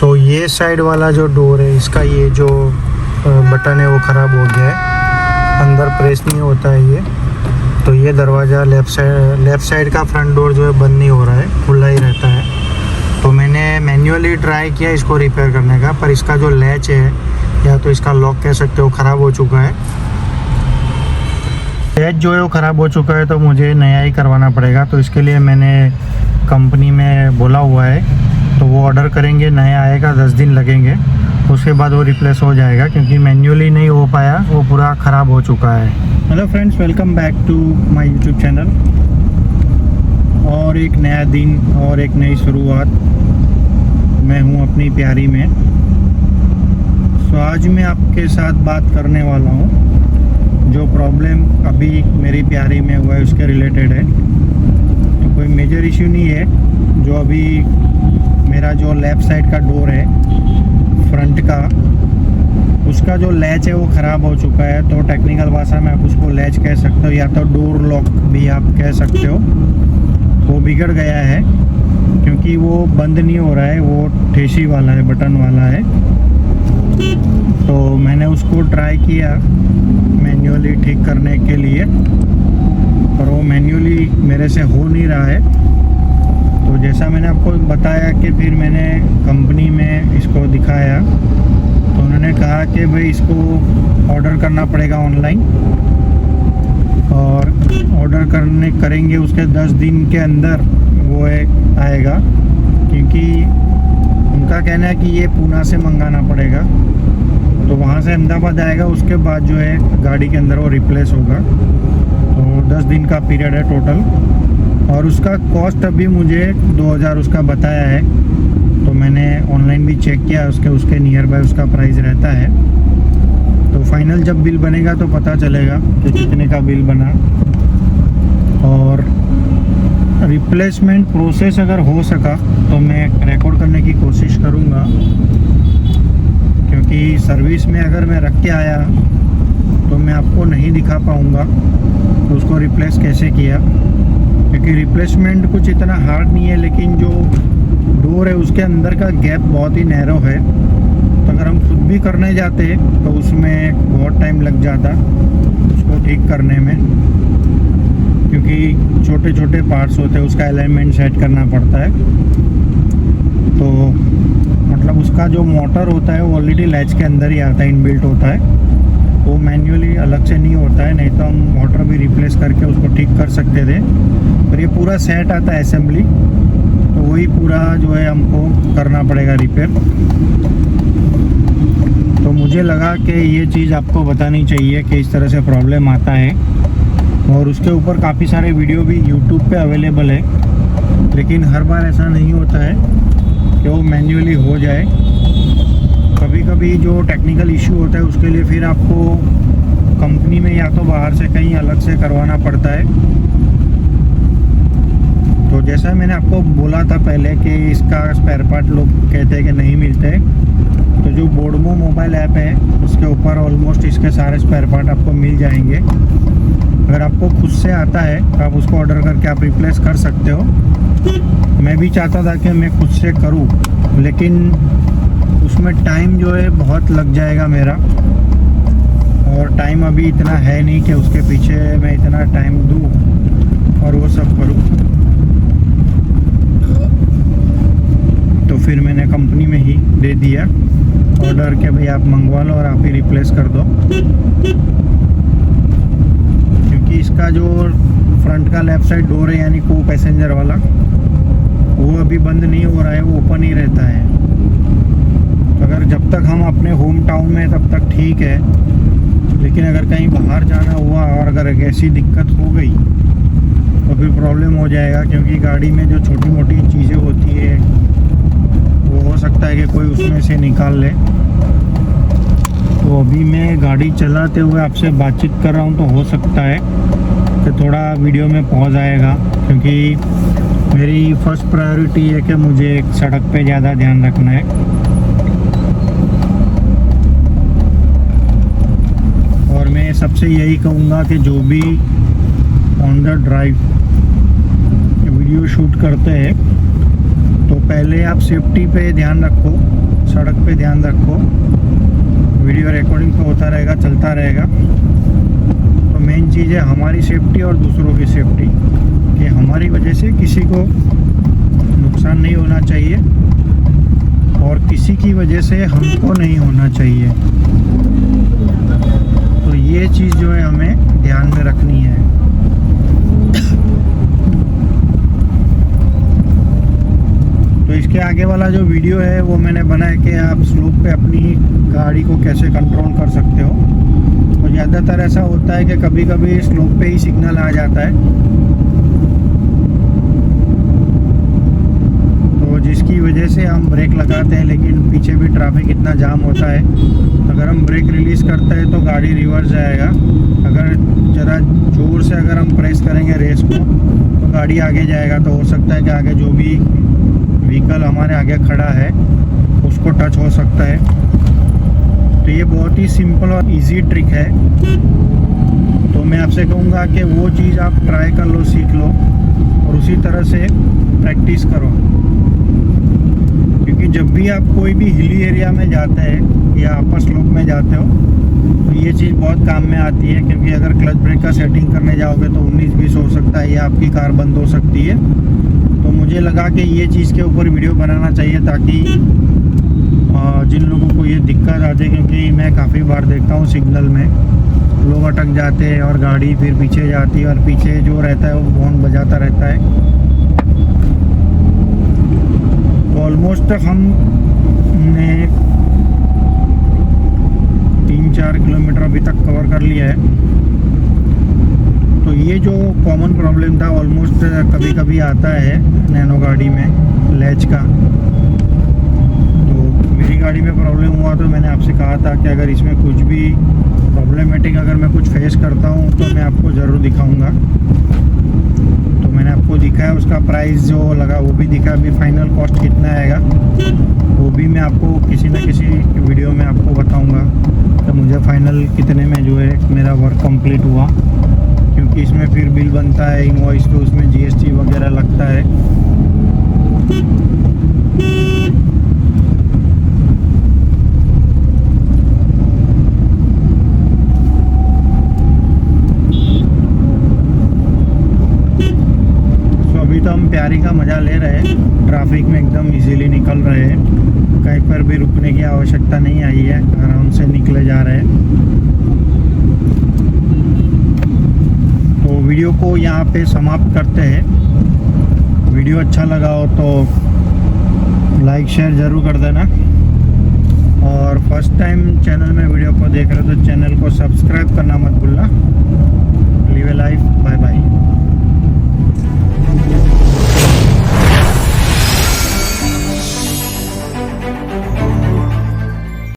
सो ये साइड वाला जो डोर है इसका ये जो बटन है वो ख़राब हो गया है, अंदर प्रेस नहीं होता है ये। तो ये दरवाज़ा लेफ़्ट साइड का फ्रंट डोर जो है बंद नहीं हो रहा है, खुला ही रहता है। तो मैंने मैन्युअली ट्राई किया इसको रिपेयर करने का, पर इसका जो लैच है या तो इसका लॉक कह सकते हो ख़राब हो चुका है। लैच जो है वो ख़राब हो चुका है, तो मुझे नया ही करवाना पड़ेगा। तो इसके लिए मैंने कंपनी में बोला हुआ है, तो वो ऑर्डर करेंगे, नया आएगा, 10 दिन लगेंगे, उसके बाद वो रिप्लेस हो जाएगा, क्योंकि मैन्युअली नहीं हो पाया, वो पूरा ख़राब हो चुका है। Hello friends, welcome back to my YouTube channel. और एक नया दिन और एक नई शुरुआत, मैं हूं अपनी प्यारी में। सो आज मैं आपके साथ बात करने वाला हूं, जो प्रॉब्लम अभी मेरी प्यारी में हुआ है उसके रिलेटेड है। तो कोई मेजर इश्यू नहीं है, जो अभी मेरा जो लेफ़्ट साइड का डोर है फ्रंट का, उसका जो लैच है वो ख़राब हो चुका है। तो टेक्निकल भाषा में आप उसको लैच कह सकते हो, या तो डोर लॉक भी आप कह सकते हो। वो बिगड़ गया है क्योंकि वो बंद नहीं हो रहा है, वो ठेसी वाला है, बटन वाला है। तो मैंने उसको ट्राई किया मैन्युअली ठीक करने के लिए, पर वो मैन्युअली मेरे से हो नहीं रहा है। तो जैसा मैंने आपको बताया कि फिर मैंने कंपनी में इसको दिखाया, तो उन्होंने कहा कि भाई इसको ऑर्डर करना पड़ेगा ऑनलाइन, और ऑर्डर करेंगे उसके 10 दिन के अंदर वो आएगा, क्योंकि उनका कहना है कि ये पूना से मंगाना पड़ेगा। तो वहाँ से अहमदाबाद आएगा, उसके बाद जो है गाड़ी के अंदर वो रिप्लेस होगा। तो 10 दिन का पीरियड है टोटल, और उसका कॉस्ट अभी मुझे 2000 उसका बताया है। तो मैंने ऑनलाइन भी चेक किया, उसके नियर बाय उसका प्राइस रहता है। तो फाइनल जब बिल बनेगा तो पता चलेगा कि कितने का बिल बना। और रिप्लेसमेंट प्रोसेस अगर हो सका तो मैं रिकॉर्ड करने की कोशिश करूँगा, क्योंकि सर्विस में अगर मैं रख के आया तो मैं आपको नहीं दिखा पाऊँगा तो उसको रिप्लेस कैसे किया, क्योंकि रिप्लेसमेंट कुछ इतना हार्ड नहीं है, लेकिन जो डोर है उसके अंदर का गैप बहुत ही नैरो है। तो अगर हम खुद भी करने जाते तो उसमें बहुत टाइम लग जाता उसको ठीक करने में, क्योंकि छोटे छोटे पार्ट्स होते हैं, उसका अलाइनमेंट सेट करना पड़ता है। तो मतलब उसका जो मोटर होता है वो ऑलरेडी लैच के अंदर ही आता है, इनबिल्ट होता है, वो मैन्युअली अलग से नहीं होता है। नहीं तो हम मोटर भी रिप्लेस करके उसको ठीक कर सकते थे, पर ये पूरा सेट आता है असेंबली, तो वही पूरा जो है हमको करना पड़ेगा रिपेयर। तो मुझे लगा कि ये चीज़ आपको बतानी चाहिए कि इस तरह से प्रॉब्लम आता है। और उसके ऊपर काफ़ी सारे वीडियो भी यूट्यूब पे अवेलेबल है, लेकिन हर बार ऐसा नहीं होता है कि वो मैन्युअली हो जाए। कभी कभी जो टेक्निकल इशू होता है उसके लिए फिर आपको कंपनी में या तो बाहर से कहीं अलग से करवाना पड़ता है। तो जैसा मैंने आपको बोला था पहले कि इसका स्पेयर पार्ट लोग कहते हैं कि नहीं मिलते, तो जो बोडमो मोबाइल ऐप है उसके ऊपर ऑलमोस्ट इसके सारे स्पेयर पार्ट आपको मिल जाएंगे। अगर आपको खुद से आता है तो आप उसको ऑर्डर करके आप रिप्लेस कर सकते हो। मैं भी चाहता था कि मैं खुद से करूं, लेकिन उसमें टाइम जो है बहुत लग जाएगा मेरा, और टाइम अभी इतना है नहीं कि उसके पीछे मैं इतना टाइम दूं और वो सब करूं। तो फिर मैंने कंपनी में ही दे दिया ऑर्डर के भाई आप मंगवा लो और आप ही रिप्लेस कर दो, क्योंकि इसका जो फ्रंट का लेफ़्ट साइड डोर है यानी को पैसेंजर वाला, वो अभी बंद नहीं हो रहा है, वो ओपन ही रहता है। तो अगर जब तक हम अपने होम टाउन में तब तक ठीक है, लेकिन अगर कहीं बाहर जाना हुआ और अगर ऐसी दिक्कत हो गई तो फिर प्रॉब्लम हो जाएगा, क्योंकि गाड़ी में जो छोटी मोटी चीज़ें होती है वो हो सकता है कि कोई उसमें से निकाल ले। तो अभी मैं गाड़ी चलाते हुए आपसे बातचीत कर रहा हूँ, तो हो सकता है कि थोड़ा वीडियो में पॉज आएगा, क्योंकि मेरी फर्स्ट प्रायोरिटी है कि मुझे सड़क पे ज़्यादा ध्यान रखना है। और मैं सबसे यही कहूँगा कि जो भी on the drive video shoot करते हैं तो पहले आप सेफ्टी पे ध्यान रखो, सड़क पे ध्यान रखो, वीडियो रिकॉर्डिंग तो होता रहेगा, चलता रहेगा। तो मेन चीज़ है हमारी सेफ्टी और दूसरों की सेफ्टी, कि हमारी वजह से किसी को नुकसान नहीं होना चाहिए और किसी की वजह से हमको नहीं होना चाहिए। तो ये चीज़ जो है हमें ध्यान में रखनी है। तो इसके आगे वाला जो वीडियो है वो मैंने बनाया कि आप स्लोप पे अपनी गाड़ी को कैसे कंट्रोल कर सकते हो। तो ज़्यादातर ऐसा होता है कि कभी कभी स्लोप पे ही सिग्नल आ जाता है, तो जिसकी वजह से हम ब्रेक लगाते हैं लेकिन पीछे भी ट्रैफिक इतना जाम होता है। अगर हम ब्रेक रिलीज़ करते हैं तो गाड़ी रिवर्स जाएगा। अगर ज़रा ज़ोर से अगर हम प्रेस करेंगे रेस को तो गाड़ी आगे जाएगा। तो हो सकता है कि आगे जो भी व्हीकल हमारे आगे खड़ा है उसको टच हो सकता है। तो ये बहुत ही सिंपल और इजी ट्रिक है। तो मैं आपसे कहूँगा कि वो चीज़ आप ट्राई कर लो, सीख लो और उसी तरह से प्रैक्टिस करो। क्योंकि जब भी आप कोई भी हिली एरिया में जाते हैं या अपर स्लोप में जाते हो तो ये चीज़ बहुत काम में आती है। क्योंकि अगर क्लच ब्रेक का सेटिंग करने जाओगे तो 19-20 हो सकता है या आपकी कार बंद हो सकती है। तो मुझे लगा कि ये चीज़ के ऊपर वीडियो बनाना चाहिए ताकि जिन लोगों को ये दिक्कत आती है, क्योंकि मैं काफ़ी बार देखता हूँ सिग्नल में लोग अटक जाते हैं और गाड़ी फिर पीछे जाती है और पीछे जो रहता है वो हॉर्न बजाता रहता है। तो ऑलमोस्ट हमने 3-4 किलोमीटर अभी तक कवर कर लिया है। तो ये जो कॉमन प्रॉब्लम था ऑलमोस्ट कभी कभी आता है नैनो गाड़ी में लैच का। तो मेरी गाड़ी में प्रॉब्लम हुआ तो मैंने आपसे कहा था कि अगर इसमें कुछ भी प्रॉब्लमेटिक अगर मैं कुछ फेस करता हूँ तो मैं आपको ज़रूर दिखाऊंगा। तो मैंने आपको दिखाया, उसका प्राइस जो लगा वो भी दिखा, अभी फाइनल कॉस्ट कितना आएगा वो भी मैं आपको किसी न किसी वीडियो में आपको बताऊंगा कि मुझे फाइनल कितने में जो है मेरा वर्क कंप्लीट हुआ। क्योंकि इसमें फिर बिल बनता है, इनवॉइस, तो उसमें जीएसटी वगैरह लगता है। तो अभी तो हम प्यारी का मज़ा ले रहे हैं, ट्रैफिक में एकदम इजीली निकल रहे हैं, कहीं पर भी रुकने की आवश्यकता नहीं आई है, आराम से निकले जा रहे हैं। वीडियो को यहाँ पे समाप्त करते हैं। वीडियो अच्छा लगा हो तो लाइक शेयर ज़रूर कर देना और फर्स्ट टाइम चैनल में वीडियो को देख रहे हो तो चैनल को सब्सक्राइब करना मत भूलना।